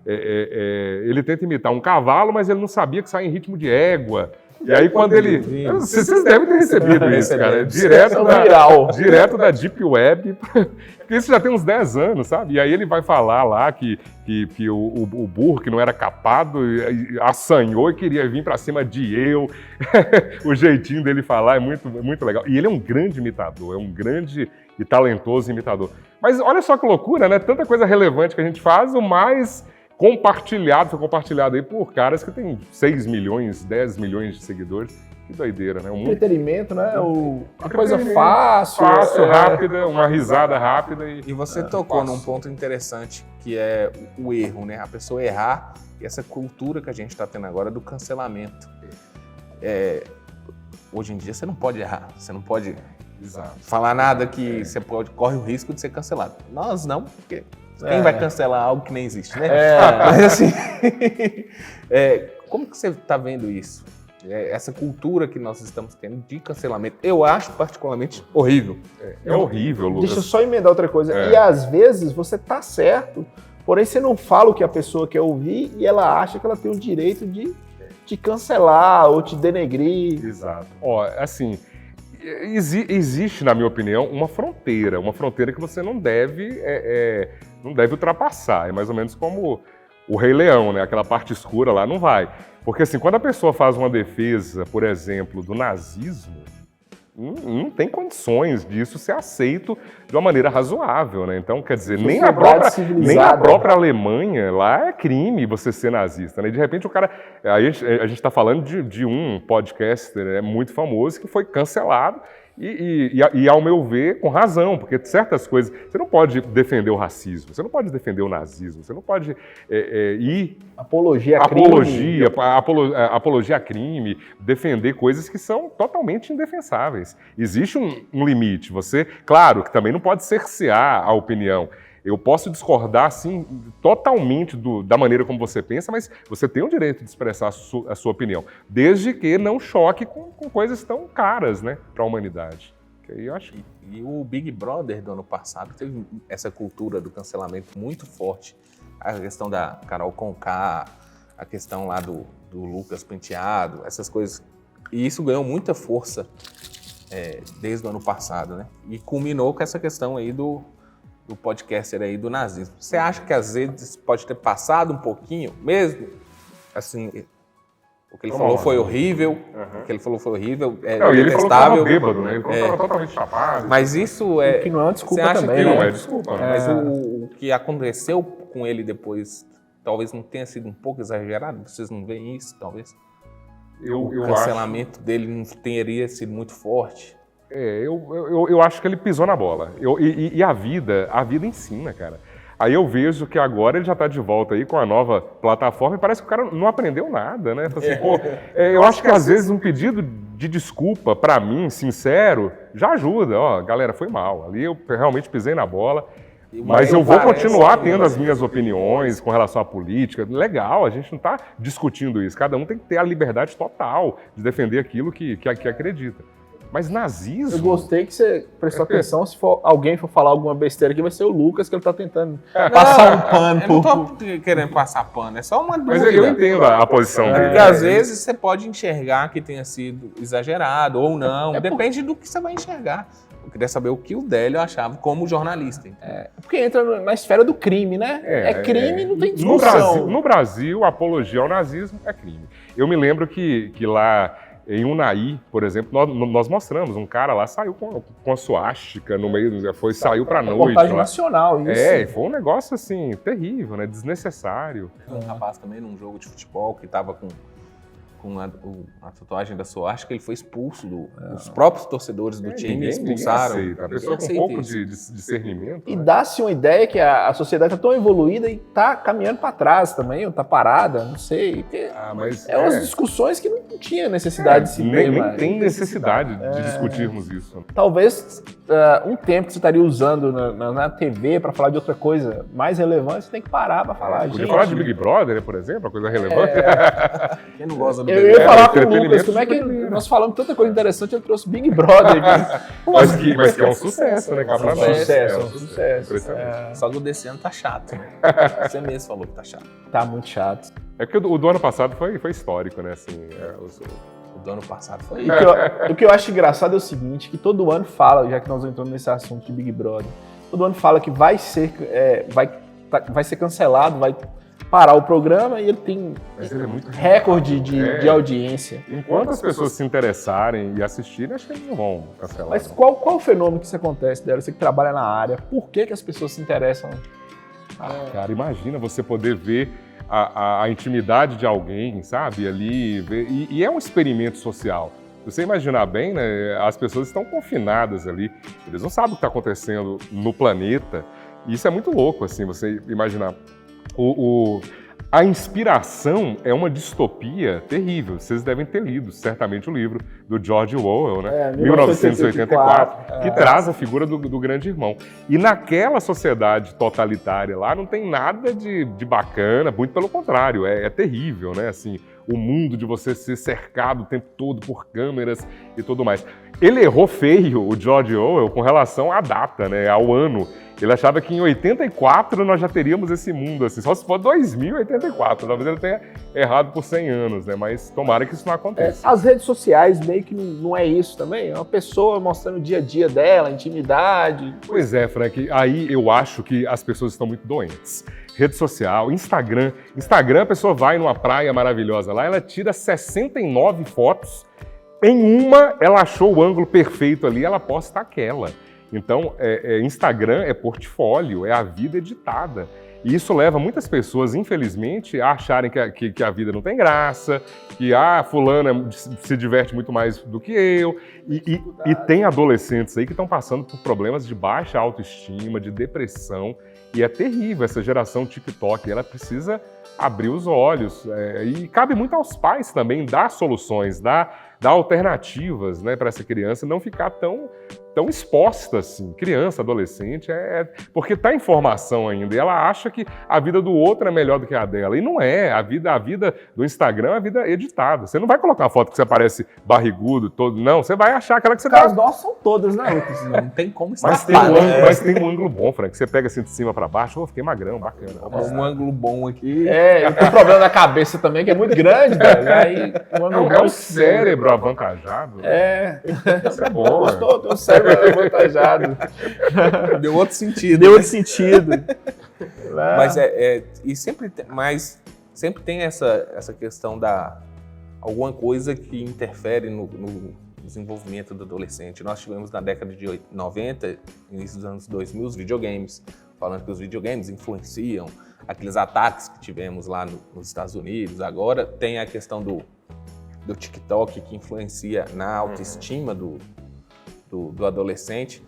um cavalo, mas ele não sabia que sai em ritmo de égua. E aí quando ele... Vocês devem ter recebido isso, cara. Direto da Deep Web. Porque isso já tem uns 10 anos, sabe? E aí ele vai falar lá que o burro que não era capado assanhou e queria vir pra cima de eu. O jeitinho dele falar é muito, muito legal. E ele é um grande imitador, é um grande e talentoso imitador. Mas olha só que loucura, né? Tanta coisa relevante que a gente faz, o mais foi compartilhado aí por caras que têm 6 milhões, 10 milhões de seguidores. Que doideira, né? Entretenimento, né? Uma coisa fácil, rápida, uma risada rápida. E você tocou num ponto interessante, que é o erro, né? A pessoa errar, e essa cultura que a gente está tendo agora do cancelamento. Hoje em dia você não pode errar, você não pode falar nada que você corre o risco de ser cancelado. Nós não, porque quem vai cancelar algo que nem existe, né? Mas assim, como que você está vendo isso? Essa cultura que nós estamos tendo de cancelamento, eu acho particularmente horrível. É horrível, Lucas. Deixa eu só emendar outra coisa. E às vezes você tá certo, porém você não fala o que a pessoa quer ouvir e ela acha que ela tem o direito de te cancelar ou te denegrir. Exato. Assim, existe, na minha opinião, uma fronteira que você não deve ultrapassar. É mais ou menos como o Rei Leão, né? Aquela parte escura lá não vai. Porque assim, quando a pessoa faz uma defesa, por exemplo, do nazismo, não tem condições disso ser aceito de uma maneira razoável, né? Então, quer dizer, nem a própria Alemanha lá é crime você ser nazista, né? De repente o cara... A gente está falando de um podcaster muito famoso que foi cancelado e, ao meu ver, com razão, porque certas coisas... Você não pode defender o racismo, você não pode defender o nazismo, você não pode ir... Apologia a crime, defender coisas que são totalmente indefensáveis. Existe um limite. Você, claro, que também não pode cercear a opinião. Eu posso discordar, assim, totalmente da maneira como você pensa, mas você tem o direito de expressar a sua opinião, desde que não choque com coisas tão caras, né, para a humanidade. Eu acho que... E o Big Brother do ano passado teve essa cultura do cancelamento muito forte. A questão da Carol Conká, a questão lá do Lucas Penteado, essas coisas. E isso ganhou muita força desde o ano passado, né? E culminou com essa questão aí do podcaster aí do nazismo. Você acha que às vezes pode ter passado um pouquinho mesmo? Assim, o que ele falou foi horrível, Uhum. o que ele falou foi horrível, e ele falou que estava bêbado, né? Ele falou que estava totalmente chapado. Mas isso é... Que não é uma desculpa você acha também, que não né? é desculpa. Mas o que aconteceu com ele depois, talvez não tenha sido um pouco exagerado? Vocês não veem isso, talvez? O cancelamento dele não teria sido muito forte? Eu acho que ele pisou na bola. E a vida ensina, cara. Aí eu vejo que agora ele já está de volta aí com a nova plataforma e parece que o cara não aprendeu nada, né? Assim, eu acho que às vezes um pedido de desculpa, para mim, sincero, já ajuda. Ó, galera, foi mal. Ali eu realmente pisei na bola. Mas eu vou continuar tendo as minhas opiniões com relação à política. Legal, a gente não está discutindo isso. Cada um tem que ter a liberdade total de defender aquilo que acredita. Mas nazismo... Eu gostei que você prestou atenção. Se alguém for falar alguma besteira aqui, vai ser o Lucas, que ele tá tentando passar um pano. Eu não tô querendo passar pano, é só uma dúvida. Mas eu entendo a posição dele. Porque às vezes você pode enxergar que tenha sido exagerado ou não. Depende do que você vai enxergar. Eu queria saber o que o Délio achava como jornalista. Porque entra na esfera do crime, né? Crime, não tem discussão. No Brasil, a apologia ao nazismo é crime. Eu me lembro que lá em Unai, por exemplo, nós mostramos, um cara lá saiu com a suástica no meio, saiu pra noite. Reportagem nacional, isso. Foi um negócio assim, terrível, né? Desnecessário. Um rapaz também num jogo de futebol que tava com a tatuagem da suástica, ele foi expulso os próprios torcedores do time expulsaram. Ninguém a pessoa com um pouco de discernimento. E dá-se uma ideia que a sociedade está tão evoluída e está caminhando para trás também, ou está parada, não sei. Mas umas discussões que não tinha necessidade de se ter. Nem tem necessidade de discutirmos isso. Talvez um tempo que você estaria usando na TV para falar de outra coisa mais relevante, você tem que parar para falar. Podia falar de Big Brother, por exemplo, uma coisa relevante. Quem não gosta do Eu ia falar com o Lucas, como é que nós falamos tanta coisa interessante, ele trouxe Big Brother aqui. Mas que é um sucesso, né? É um sucesso. Só que o desse ano tá chato. Você mesmo falou que tá chato. Tá muito chato. É porque o do ano passado foi histórico, né? Assim, o do ano passado foi... O que eu acho engraçado é o seguinte, que todo ano fala, já que nós entramos nesse assunto de Big Brother, todo ano fala que vai ser cancelado, vai parar o programa e ele tem recorde de audiência. Enquanto as pessoas se interessarem e assistirem, acho que eles não vão cancelar. Mas qual o fenômeno que isso acontece, Délio? Você que trabalha na área, por que as pessoas se interessam? Cara, imagina você poder ver a intimidade de alguém, sabe? Ali, e é um experimento social. Se você imaginar bem, né, as pessoas estão confinadas ali, eles não sabem o que está acontecendo no planeta, e isso é muito louco, assim, você imaginar. A inspiração é uma distopia terrível. Vocês devem ter lido, certamente, o livro do George Orwell, né? 1984, que traz a figura do grande irmão. E naquela sociedade totalitária lá não tem nada de bacana, muito pelo contrário, é terrível, né? Assim, o mundo de você ser cercado o tempo todo por câmeras e tudo mais. Ele errou feio, o George Orwell, com relação à data, né? Ao ano. Ele achava que em 84 nós já teríamos esse mundo, assim, só se for 2084. Talvez ele tenha errado por 100 anos, né? Mas tomara que isso não aconteça. As redes sociais meio que não é isso também? É uma pessoa mostrando o dia a dia dela, a intimidade. Pois é, Frank. Aí eu acho que as pessoas estão muito doentes. Rede social, Instagram. Instagram, a pessoa vai numa praia maravilhosa lá, ela tira 69 fotos. Em uma, ela achou o ângulo perfeito ali, ela posta aquela. Então, Instagram é portfólio, é a vida editada. E isso leva muitas pessoas, infelizmente, a acharem que a vida não tem graça, que fulana se diverte muito mais do que eu. E tem adolescentes aí que estão passando por problemas de baixa autoestima, de depressão. E é terrível essa geração TikTok, ela precisa abrir os olhos. E cabe muito aos pais também dar soluções, dar alternativas, né, para essa criança não ficar tão exposta assim. Criança, adolescente, porque está em formação ainda. E ela acha que a vida do outro é melhor do que a dela. E não é. A vida do Instagram é uma vida editada. Você não vai colocar uma foto que você parece barrigudo, todo. Não, você vai achar aquela que você As nossas são todas, né, Lucas? Não tem como mas tem um ângulo bom, Frank. Você pega assim de cima para baixo, fiquei magrão, bacana. Um ângulo bom aqui. Tem um problema na cabeça também, que é muito grande, velho. Aí, é o cérebro avantajado. Isso é bom. Gostou? Tem um cérebro avantajado. Deu outro sentido. Deu outro sentido. Mas sempre tem essa questão da alguma coisa que interfere no desenvolvimento do adolescente. Nós tivemos na década de 90, início dos anos 2000, os videogames, falando que os videogames influenciam aqueles ataques que tivemos lá nos Estados Unidos. Agora tem a questão do TikTok, que influencia na autoestima do adolescente.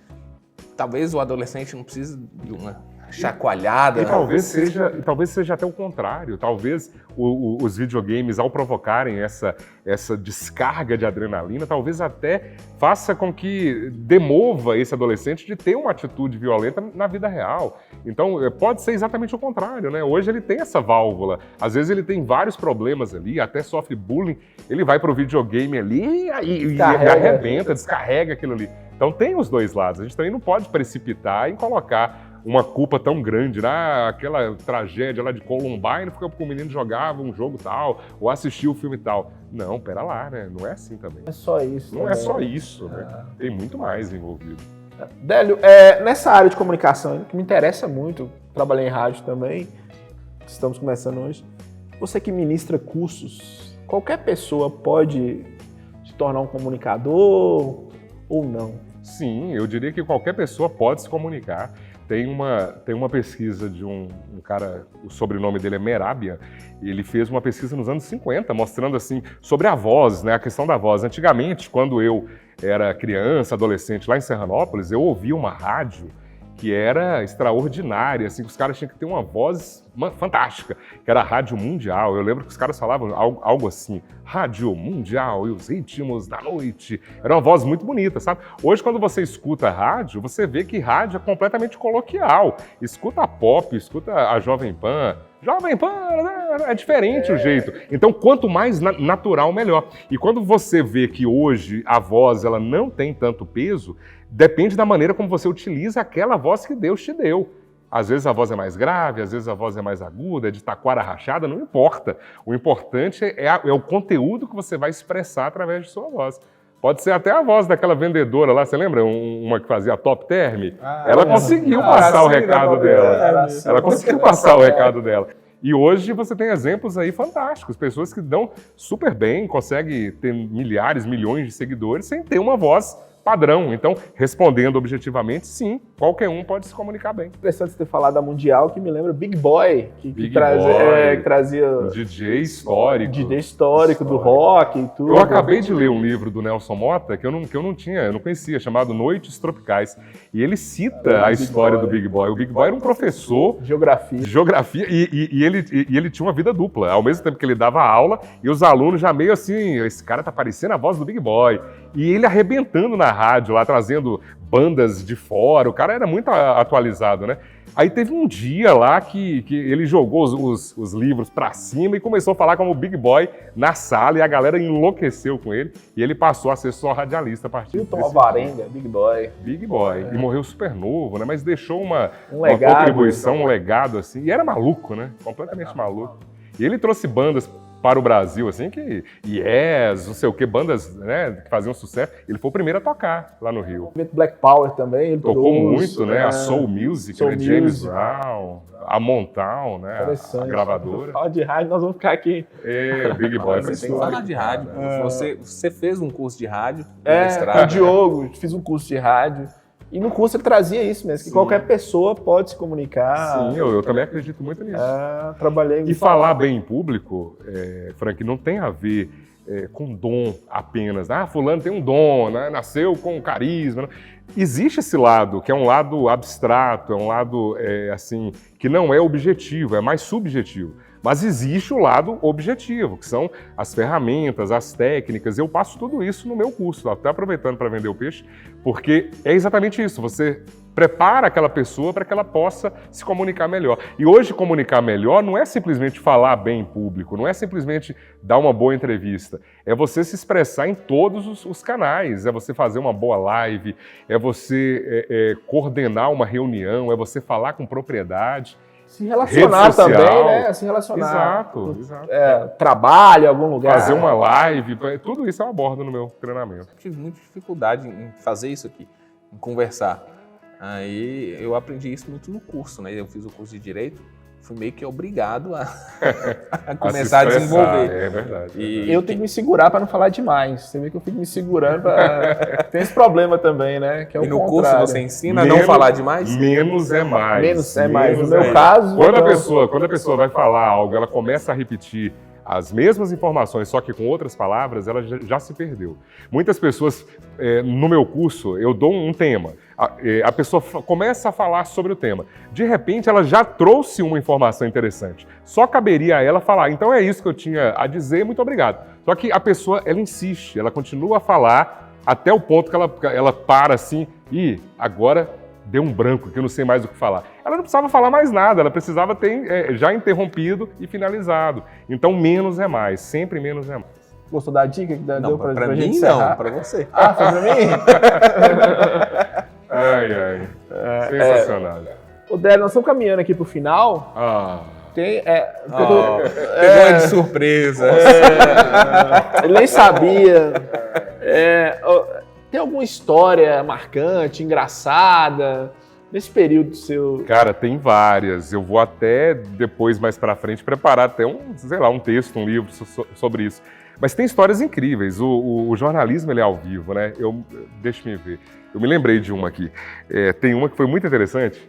Talvez o adolescente não precise de uma chacoalhada. E talvez seja até o contrário. Talvez os videogames, ao provocarem essa descarga de adrenalina, talvez até faça com que demova esse adolescente de ter uma atitude violenta na vida real. Então, pode ser exatamente o contrário, né? Hoje ele tem essa válvula. Às vezes ele tem vários problemas ali, até sofre bullying. Ele vai pro videogame ali e arrebenta, descarrega aquilo ali. Então tem os dois lados. A gente também não pode precipitar em colocar uma culpa tão grande, né? Aquela tragédia lá de Columbine, porque o menino jogava um jogo tal, ou assistia o filme tal. Não, pera lá, né? Não é assim também. Não é só isso. Não é só isso, né? Tem muito mais envolvido. Délio, nessa área de comunicação, que me interessa muito, trabalhei em rádio também, estamos começando hoje. Você que ministra cursos, qualquer pessoa pode se tornar um comunicador ou não? Sim, eu diria que qualquer pessoa pode se comunicar. Tem uma pesquisa de um cara, o sobrenome dele é Merabia, e ele fez uma pesquisa nos anos 50, mostrando assim, sobre a voz, né, a questão da voz. Antigamente, quando eu era criança, adolescente, lá em Serranópolis, eu ouvia uma rádio que era extraordinária, assim, que os caras tinham que ter uma voz fantástica, que era a Rádio Mundial. Eu lembro que os caras falavam algo assim, Rádio Mundial e os ritmos da noite. Era uma voz muito bonita, sabe? Hoje, quando você escuta rádio, você vê que rádio é completamente coloquial. Escuta a pop, escuta a Jovem Pan, é diferente o jeito. Então, quanto mais natural, melhor. E quando você vê que hoje a voz ela não tem tanto peso, depende da maneira como você utiliza aquela voz que Deus te deu. Às vezes a voz é mais grave, às vezes a voz é mais aguda, é de taquara rachada, não importa. O importante é o conteúdo que você vai expressar através de sua voz. Pode ser até a voz daquela vendedora lá, você lembra? Uma que fazia Top Term? Ela conseguiu passar o recado dela. Ela conseguiu passar o recado dela. E hoje você tem exemplos aí fantásticos, pessoas que dão super bem, conseguem ter milhares, milhões de seguidores sem ter uma voz padrão. Então, respondendo objetivamente, sim, qualquer um pode se comunicar bem. Interessante você ter falado da Mundial, que me lembra Big Boy, que trazia um DJ histórico do rock e tudo. Eu acabei de ler um livro do Nelson Motta que eu não conhecia, chamado Noites Tropicais. E ele cita a história do Big Boy. O Big Boy era um professor de geografia e ele tinha uma vida dupla. Ao mesmo tempo que ele dava aula, e os alunos já meio assim, esse cara tá parecendo a voz do Big Boy. E ele arrebentando na rádio lá, trazendo bandas de fora. O cara era muito atualizado, né? Aí teve um dia lá que ele jogou os livros pra cima e começou a falar como Big Boy na sala, e a galera enlouqueceu com ele, e ele passou a ser só radialista a partir Hilton Alvarenga, Big Boy. Big Boy. E morreu super novo, né? Mas deixou uma legado, contribuição, um legado, assim. E era maluco, né? Completamente maluco. E ele trouxe bandas para o Brasil, assim, que Yes, não sei o que, bandas, né, que faziam sucesso. Ele foi o primeiro a tocar lá no Rio. Black Power também. Ele Tocou muito, né? A Soul Music, Soul né? James Music. Brown, a Motown, né? A gravadora. Fala de rádio, nós vamos ficar aqui. Big Boy. Você tem que falar de rádio. Você fez um curso de rádio, com o Diogo, fiz um curso de rádio. E no curso ele trazia isso mesmo, que qualquer pessoa pode se comunicar. Sim, eu também acredito muito nisso. Trabalhei. E falar bem em público, Frank, não tem a ver com dom apenas. Fulano tem um dom, né? Nasceu com carisma. Né? Existe esse lado, que é um lado abstrato, é um lado assim, que não é objetivo, é mais subjetivo. Mas existe o lado objetivo, que são as ferramentas, as técnicas. Eu passo tudo isso no meu curso, até aproveitando para vender o peixe, porque é exatamente isso. Você prepara aquela pessoa para que ela possa se comunicar melhor. E hoje comunicar melhor não é simplesmente falar bem em público, não é simplesmente dar uma boa entrevista. É você se expressar em todos os canais, é você fazer uma boa live, é você coordenar uma reunião, é você falar com propriedade. Se relacionar também, né? Se relacionar. Exato. Trabalho, algum lugar. Fazer uma live, tudo isso eu abordo no meu treinamento. Eu tive muita dificuldade em fazer isso aqui, em conversar. Aí eu aprendi isso muito no curso, né? Eu fiz o curso de Direito, fui meio que obrigado a começar a desenvolver. É verdade. E eu tenho que me segurar para não falar demais. Você vê que eu fico me segurando. Tem esse problema também, né? Que é o e no contrário. curso você ensina a não falar demais? Menos é mais. Menos é mais. No meu caso... Quando a pessoa vai falar algo, ela começa a repetir as mesmas informações, só que com outras palavras, ela já se perdeu. Muitas pessoas, no meu curso, eu dou um tema. A pessoa começa a falar sobre o tema. De repente, ela já trouxe uma informação interessante. Só caberia a ela falar, então é isso que eu tinha a dizer, muito obrigado. Só que a pessoa, ela insiste, ela continua a falar até o ponto que ela para assim, e agora deu um branco, que eu não sei mais o que falar. Ela não precisava falar mais nada, ela precisava ter já interrompido e finalizado. Então, menos é mais, sempre menos é mais. Gostou da dica que deu pra mim gente encerrar? Não, pra você. Foi pra mim? Ai. Sensacional. Délio, nós estamos caminhando aqui pro final. Pegou de surpresa. Ele nem sabia. Tem alguma história marcante, engraçada, nesse período seu? Cara, tem várias. Eu vou até depois, mais pra frente, preparar até um texto, um livro sobre isso. Mas tem histórias incríveis. O jornalismo, ele é ao vivo, né? Deixa eu ver. Eu me lembrei de uma aqui. Tem uma que foi muito interessante,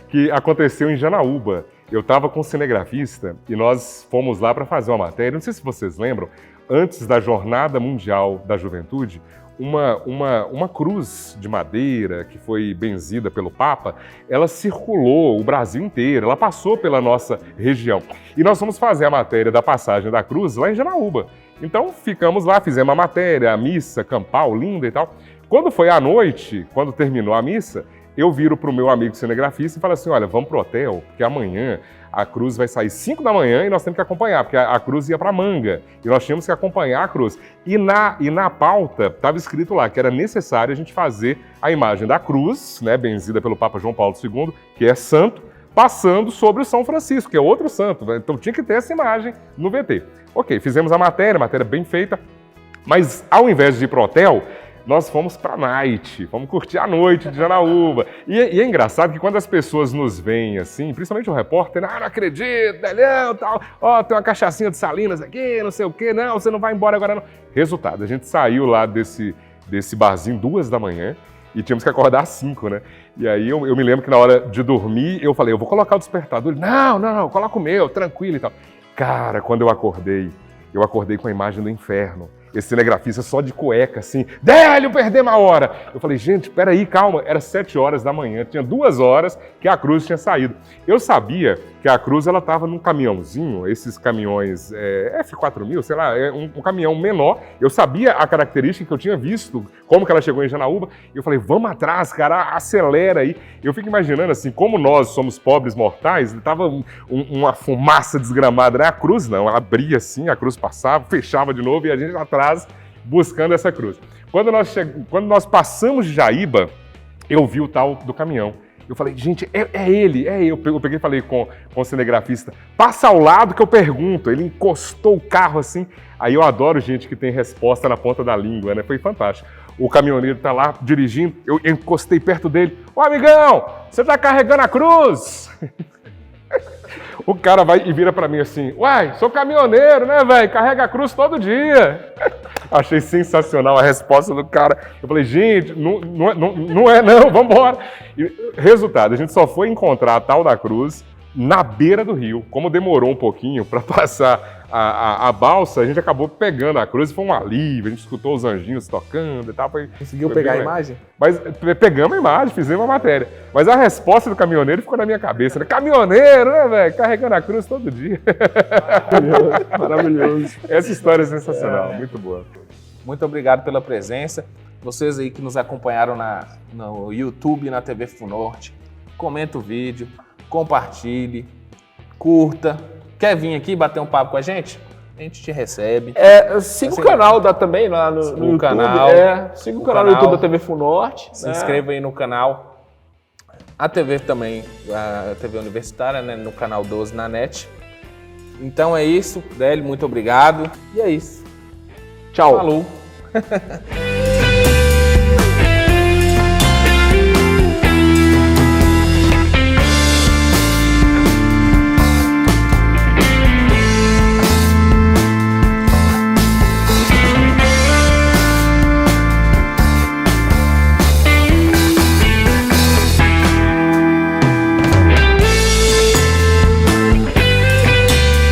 que aconteceu em Janaúba. Eu estava com um cinegrafista e nós fomos lá para fazer uma matéria. Não sei se vocês lembram, antes da Jornada Mundial da Juventude, uma cruz de madeira que foi benzida pelo Papa, ela circulou o Brasil inteiro, ela passou pela nossa região. E nós fomos fazer a matéria da passagem da cruz lá em Janaúba. Então ficamos lá, fizemos a matéria, a missa campal, linda e tal. Quando foi à noite, quando terminou a missa, eu viro para o meu amigo cinegrafista e falo assim, olha, vamos pro hotel, porque amanhã a cruz vai sair 5 da manhã e nós temos que acompanhar, porque a cruz ia para Manga, e nós tínhamos que acompanhar a cruz. E na pauta estava escrito lá que era necessário a gente fazer a imagem da cruz, né, benzida pelo Papa João Paulo II, que é santo, passando sobre o São Francisco, que é outro santo. Então tinha que ter essa imagem no VT. Ok, fizemos a matéria bem feita, mas ao invés de ir pro hotel, nós fomos pra night, fomos curtir a noite de Janaúba. E é engraçado que quando as pessoas nos veem assim, principalmente o repórter, não acredito, Delião, tal, tem uma cachaçinha de Salinas aqui, não sei o quê, não, você não vai embora agora não. Resultado, a gente saiu lá desse barzinho 2 da manhã e tínhamos que acordar às 5, né? E aí eu me lembro que na hora de dormir, eu falei, eu vou colocar o despertador. Ele, não, coloca o meu, tranquilo e tal. Cara, quando eu acordei com a imagem do inferno. esse cinegrafista só de cueca, assim, Délio, perdemos a hora. Eu falei, gente, peraí, calma, era 7 horas da manhã, tinha 2 horas que a cruz tinha saído. Eu sabia que a cruz, ela estava num caminhãozinho, esses caminhões F4000, sei lá, um caminhão menor. Eu sabia a característica que eu tinha visto, como que ela chegou em Janaúba, e eu falei, vamos atrás, cara, acelera aí. Eu fico imaginando, assim, como nós somos pobres mortais, estava uma fumaça desgramada, né? A cruz não, ela abria assim, a cruz passava, fechava de novo e a gente atrás buscando essa cruz. Quando nós passamos de Jaíba, eu vi o tal do caminhão. Eu falei, gente, é ele. Eu peguei e falei com o cinegrafista, passa ao lado que eu pergunto. Ele encostou o carro assim. Aí eu adoro gente que tem resposta na ponta da língua, né? Foi fantástico. O caminhoneiro tá lá dirigindo, eu encostei perto dele. Ô, amigão, você tá carregando a cruz? O cara vai e vira pra mim assim, uai, sou caminhoneiro, né, velho? Carrega a cruz todo dia. Achei sensacional a resposta do cara. Eu falei, gente, não é não, vambora. E, resultado, a gente só foi encontrar a tal da cruz na beira do rio. Como demorou um pouquinho para passar a balsa, a gente acabou pegando a cruz e foi um alívio. A gente escutou os anjinhos tocando e tal. Conseguiu pegar a imagem? Mas pegamos a imagem, fizemos a matéria. Mas a resposta do caminhoneiro ficou na minha cabeça. Né? Caminhoneiro, né, velho? Carregando a cruz todo dia. Maravilhoso. Essa história é sensacional, muito boa. Muito obrigado pela presença. Vocês aí que nos acompanharam no YouTube, na TV Funorte, comenta o vídeo, compartilhe, curta. Quer vir aqui bater um papo com a gente? A gente te recebe. Siga o canal também lá no YouTube. Canal, siga o canal no YouTube da TV Funorte. Se inscreva aí no canal. A TV também, a TV Universitária, né, no canal 12 na NET. Então é isso, Délio, muito obrigado. E é isso. Tchau. Falou.